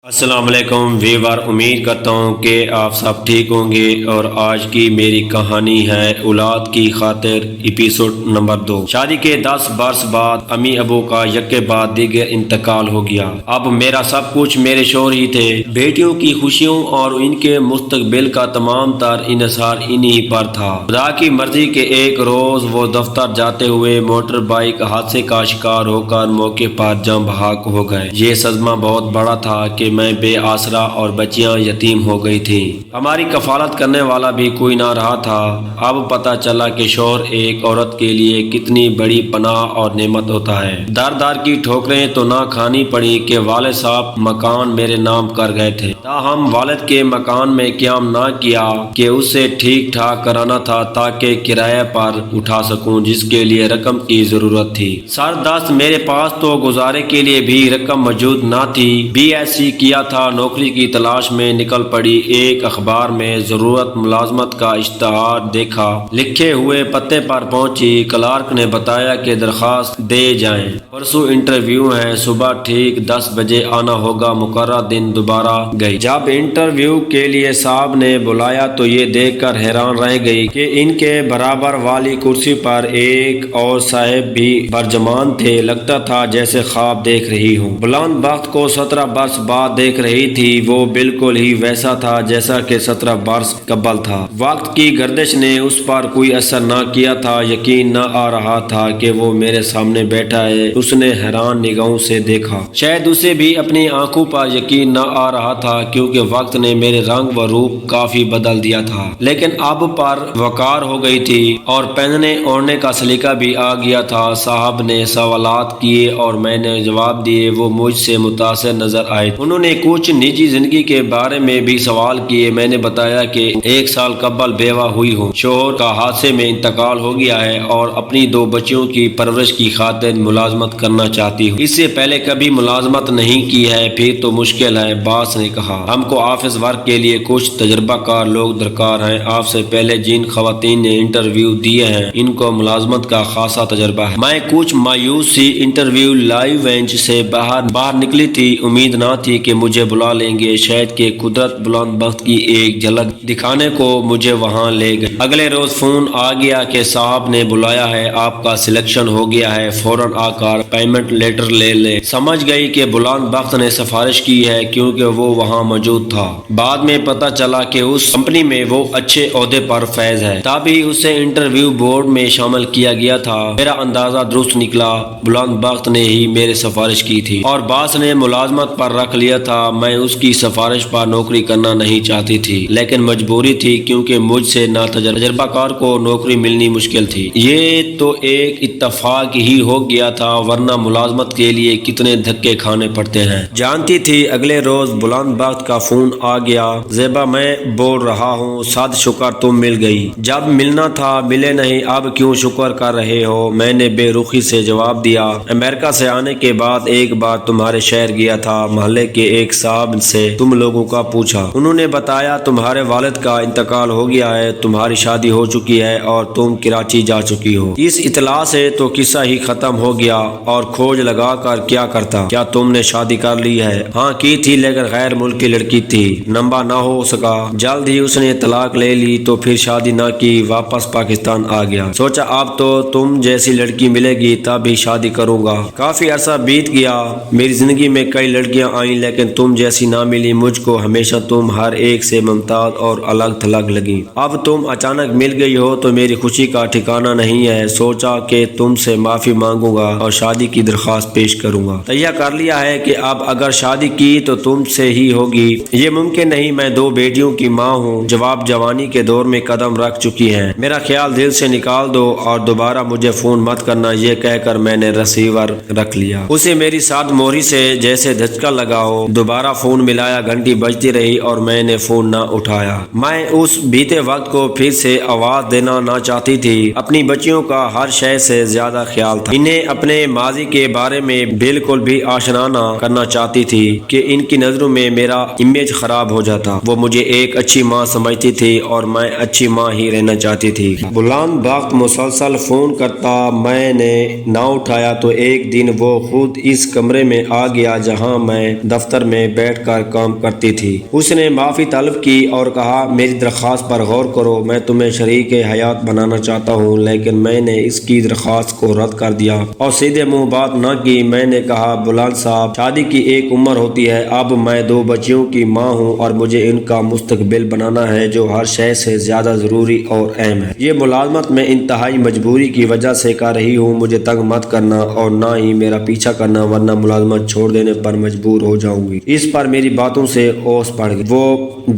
السلام علیکم ویور، امید کرتا ہوں کہ آپ سب ٹھیک ہوں گے اور آج کی میری کہانی ہے اولاد کی خاطر ایپیسوڈ نمبر 2۔ شادی کے 10 برس بعد امی ابو کا یک بعد دیگر انتقال ہو گیا۔ اب میرا سب کچھ میرے شوہر ہی تھے۔ بیٹیوں کی خوشیوں اور ان کے مستقبل کا تمام تر انحصار انہی پر تھا۔ خدا کی مرضی کے ایک روز وہ دفتر جاتے ہوئے موٹر بائک حادثے کا شکار ہو کر موقع پر جاں بحق ہو گئے۔ یہ صدمہ بہت بڑا تھا کہ میں بے آسرا اور بچیاں یتیم ہو گئی تھیں۔ ہماری کفالت کرنے والا بھی کوئی نہ رہا تھا۔ اب پتہ چلا کہ شوہر ایک عورت کے لیے کتنی بڑی پناہ اور نعمت ہوتا ہے۔ در در کی ٹھوکریں تو نہ کھانی پڑی کہ والد صاحب مکان میرے نام کر گئے تھے۔ تاہم والد کے مکان میں قیام نہ کیا کہ اسے ٹھیک ٹھاک کرانا تھا تاکہ کرایہ پر اٹھا سکوں، جس کے لیے رقم کی ضرورت تھی۔ سردست میرے پاس تو گزارے کے لیے بھی رقم موجود نہ تھی۔ BSc کیا تھا، نوکری کی تلاش میں نکل پڑی۔ ایک اخبار میں ضرورت ملازمت کا اشتہار دیکھا، لکھے ہوئے پتے پر پہنچی۔ کلارک نے بتایا کہ درخواست دے جائیں، پرسوں انٹرویو ہے، صبح ٹھیک 10 بجے آنا ہوگا۔ مقررہ دن دوبارہ گئی۔ جب انٹرویو کے لیے صاحب نے بلایا تو یہ دیکھ کر حیران رہ گئی کہ ان کے برابر والی کرسی پر ایک اور صاحب بھی برجمان تھے۔ لگتا تھا جیسے خواب دیکھ رہی ہوں۔ بلند بخت کو 17 برس بعد دیکھ رہی تھی، وہ بالکل ہی ویسا تھا جیسا کہ 17 برس قبل تھا۔ وقت کی گردش نے اس پر کوئی اثر نہ کیا تھا۔ یقین نہ آ رہا تھا کہ وہ میرے سامنے بیٹھا ہے۔ اس نے حیران نگاہوں سے دیکھا۔ شاید اسے بھی اپنی آنکھوں پر یقین نہ آ رہا تھا، کیونکہ وقت نے میرے رنگ و روپ کافی بدل دیا تھا، لیکن اب پر وقار ہو گئی تھی اور پہننے اوڑھنے کا سلیقہ بھی آ گیا تھا۔ صاحب نے سوالات کیے اور میں نے جواب دیے۔ وہ مجھ سے متاثر نظر آئے۔ انہوں نے کچھ نجی زندگی کے بارے میں بھی سوال کیے۔ میں نے بتایا کہ 1 سال قبل بیوہ ہوئی ہوں، شوہر کا حادثے میں انتقال ہو گیا ہے اور اپنی 2 بچیوں کی پرورش کی خاطر ملازمت کرنا چاہتی ہوں۔ اس سے پہلے کبھی ملازمت نہیں کی ہے، پھر تو مشکل ہے۔ باس نے کہا، ہم کو آفس ورک کے لیے کچھ تجربہ کار لوگ درکار ہیں۔ آپ سے پہلے جن خواتین نے انٹرویو دیے ہیں ان کو ملازمت کا خاصا تجربہ ہے۔ میں کچھ مایوس سی انٹرویو لائیو وینچ سے باہر نکلی تھی۔ امید نہ تھی کہ مجھے بلا لیں گے، شاید کہ قدرت بلند بخت کی ایک جھلک دکھانے کو مجھے وہاں لے گئی۔ اگلے روز فون آ گیا کہ صاحب نے بلایا ہے، آپ کا سلیکشن ہو گیا ہے، فوراً آ کر پیمنٹ لیٹر لے لیں۔ سمجھ گئی کہ بلند بخت نے سفارش کی ہے، کیونکہ وہ وہاں موجود تھا۔ بعد میں پتہ چلا کہ اس کمپنی میں وہ اچھے عہدے پر فائز ہے، تبھی اسے انٹرویو بورڈ میں شامل کیا گیا تھا۔ میرا اندازہ درست نکلا، بلند بخت نے ہی میرے سفارش کی تھی اور باس نے ملازمت پر رکھ لیا تھا۔ میں اس کی سفارش پر نوکری کرنا نہیں چاہتی تھی، لیکن مجبوری تھی، کیونکہ مجھ سے تجربہ کار کو نوکری ملنی مشکل تھی۔ یہ تو ایک اتفاق ہی ہو گیا تھا، ورنہ ملازمت کے لیے کتنے دھکے کھانے پڑتے ہیں جانتی تھی۔ اگلے روز بلند بخت کا فون آ گیا، زیبا میں بول رہا ہوں، صد شکر تم مل گئی، جب ملنا تھا ملے نہیں، اب کیوں شکر کر رہے ہو؟ میں نے بے رخی سے جواب دیا، امریکہ سے آنے کے بعد ایک بار تمہارے شہر گیا تھا، محلے کے ایک صاحب سے تم لوگوں کا پوچھا، انہوں نے بتایا تمہارے والد کا انتقال ہو گیا ہے، تمہاری شادی ہو چکی ہے اور تم کراچی جا چکی ہو۔ اس اطلاع سے تو قصہ ہی ختم ہو گیا، اور کھوج لگا کر کیا کرتا؟ کیا تم نے شادی کر لی ہے؟ ہاں کی تھی، لیکن غیر ملکی لڑکی تھی، نمبر نہ ہو سکا۔ جلد ہی اس نے طلاق لے لی تو پھر شادی نہ کی، واپس پاکستان آ گیا۔ سوچا اب تو تم جیسی لڑکی ملے گی تب ہی شادی کروں گا۔ کافی عرصہ بیت گیا، میری زندگی میں کئی لڑکیاں آئیں، لیکن تم جیسی نہ ملی مجھ کو۔ ہمیشہ تم ہر ایک سے ممتاز اور الگ تھلگ لگی، اب تم اچانک مل گئی ہو تو میری خوشی کا ٹھکانہ نہیں ہے۔ سوچا کہ تم سے معافی مانگوں گا اور شادی کی درخواست پیش کروں گا۔ تیہ کر لیا ہے کہ اب اگر شادی کی تو تم سے ہی ہوگی۔ یہ ممکن نہیں، میں 2 بیٹیوں کی ماں ہوں، جواب جوانی کے دور میں قدم رکھ چکی ہیں، میرا خیال دل سے نکال دو اور دوبارہ مجھے فون مت کرنا۔ یہ کہہ کر میں نے ریسیور رکھ لیا۔ اسے میری ساتھ موہری سے جیسے دھچکا لگا ہو۔ دوبارہ فون ملایا، گھنٹی بجتی رہی اور میں نے فون نہ اٹھایا۔ میں اس بیتے وقت کو پھر سے آواز دینا نہ چاہتی تھی۔ اپنی بچیوں کا ہر شے سے زیادہ خیال تھا، انہیں اپنے ماضی کے بارے میں بالکل بھی آشنا نہ کرنا چاہتی تھی کہ ان کی نظروں میں میرا امیج خراب ہو جاتا۔ وہ مجھے ایک اچھی ماں سمجھتی تھی اور میں اچھی ماں ہی رہنا چاہتی تھی۔ بلند بخت مسلسل فون کرتا، میں نے نہ اٹھایا تو ایک دن وہ خود اس کمرے میں آ گیا جہاں میں دفتر دفتر میں بیٹھ کر کام کرتی تھی۔ اس نے معافی طلب کی اور کہا میری درخواست پر غور کرو، میں تمہیں شریک حیات بنانا چاہتا ہوں، لیکن میں نے اس کی درخواست کو رد کر دیا اور سیدھے منہ بات نہ کی۔ میں نے کہا بلال صاحب، شادی کی ایک عمر ہوتی ہے، اب میں 2 بچیوں کی ماں ہوں اور مجھے ان کا مستقبل بنانا ہے جو ہر شے سے زیادہ ضروری اور اہم ہے۔ یہ ملازمت میں انتہائی مجبوری کی وجہ سے کر رہی ہوں، مجھے تنگ مت کرنا اور نہ ہی میرا پیچھا کرنا ورنہ ملازمت چھوڑ دینے پر مجبور ہو جاؤں گی۔ اس پر میری باتوں سے اوس پڑ گئی، وہ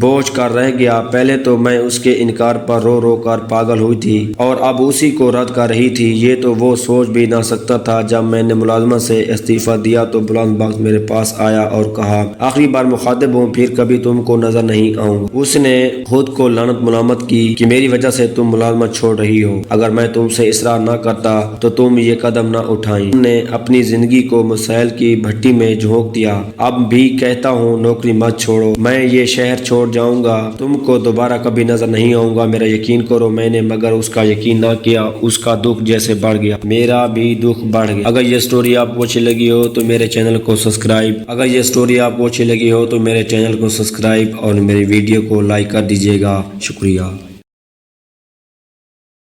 بوجھ کر رہ گیا۔ پہلے تو میں اس کے انکار پر رو رو کر پاگل ہوئی تھی اور اب اسی کو رد کر رہی تھی۔ یہ تو وہ سوچ بھی نہ سکتا تھا۔ جب میں نے ملازمت سے استعفیٰ دیا تو بلند بخت میرے پاس آیا اور کہا آخری بار مخاطب ہوں، پھر کبھی تم کو نظر نہیں آؤں گا۔ اس نے خود کو لعنت ملامت کی کہ میری وجہ سے تم ملازمت چھوڑ رہی ہو، اگر میں تم سے اصرار نہ کرتا تو تم یہ قدم نہ اٹھائیں۔ تم نے اپنی زندگی کو مسائل کی بھٹی میں جھونک دیا۔ اب بھی کہتا ہوں نوکری مت چھوڑو، میں یہ شہر چھوڑ جاؤں گا، تم کو دوبارہ کبھی نظر نہیں آؤں گا، میرا یقین کرو۔ میں نے مگر اس کا یقین نہ کیا، اس کا دکھ جیسے بڑھ گیا، میرا بھی دکھ بڑھ گیا۔ اگر یہ سٹوری آپ کو اچھی لگی ہو تو میرے چینل کو سبسکرائب اور میری ویڈیو کو لائک کر دیجیے گا۔ شکریہ۔